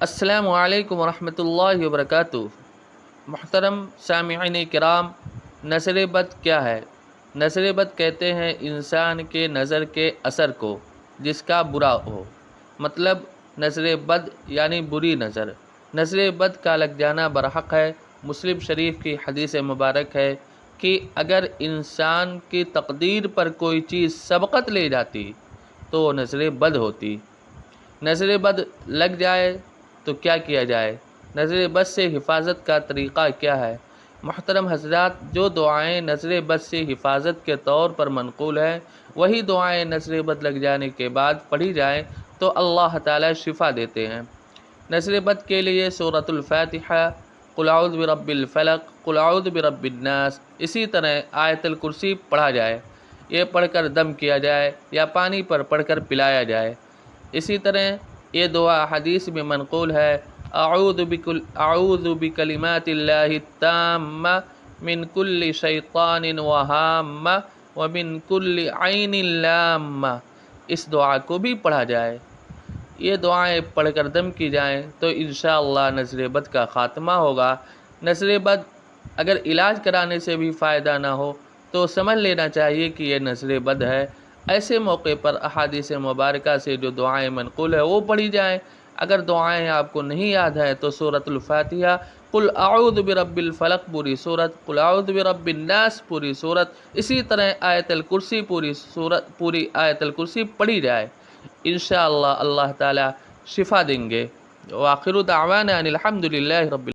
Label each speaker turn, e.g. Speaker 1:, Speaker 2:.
Speaker 1: السلام علیکم ورحمۃ اللہ وبرکاتہ۔ محترم سامعین کرام، نظر بد کیا ہے؟ نظر بد کہتے ہیں انسان کے نظر کے اثر کو جس کا برا ہو، مطلب نظر بد یعنی بری نظر۔ نظر بد کا لگ جانا برحق ہے۔ مسلم شریف کی حدیث مبارک ہے کہ اگر انسان کی تقدیر پر کوئی چیز سبقت لے جاتی تو وہ نظر بد ہوتی۔ نظر بد لگ جائے تو کیا کیا جائے؟ نظر بد سے حفاظت کا طریقہ کیا ہے؟ محترم حضرات، جو دعائیں نظر بد سے حفاظت کے طور پر منقول ہیں وہی دعائیں نظر بد لگ جانے کے بعد پڑھی جائیں تو اللہ تعالی شفا دیتے ہیں۔ نظر بد کے لیے سورۃ الفاتحہ، قل اعوذ برب الفلق، قل اعوذ برب الناس، اسی طرح آیت الکرسی پڑھا جائے۔ یہ پڑھ کر دم کیا جائے یا پانی پر پڑھ کر پلایا جائے۔ اسی طرح یہ دعا حدیث میں منقول ہے، اعوذ بکلمات اللہ التامہ من کل شیطان وہامہ ومن کل عین لامہ۔ اس دعا کو بھی پڑھا جائے۔ یہ دعائیں پڑھ کر دم کی جائیں تو انشاءاللہ نظر بد کا خاتمہ ہوگا۔ نظر بد اگر علاج کرانے سے بھی فائدہ نہ ہو تو سمجھ لینا چاہیے کہ یہ نظر بد ہے۔ ایسے موقع پر احادیث مبارکہ سے جو دعائیں منقول ہے وہ پڑھی جائیں۔ اگر دعائیں آپ کو نہیں یاد ہے تو سورۃ الفاتحہ، قل اعوذ برب الفلق پوری سورت، قل اعوذ برب الناس پوری سورت، اسی طرح آیت الکرسی پوری آیت الکرسی پڑھی جائے۔ انشاءاللہ اللہ تعالی شفا دیں گے۔ وآخر دعوانا ان الحمد للہ رب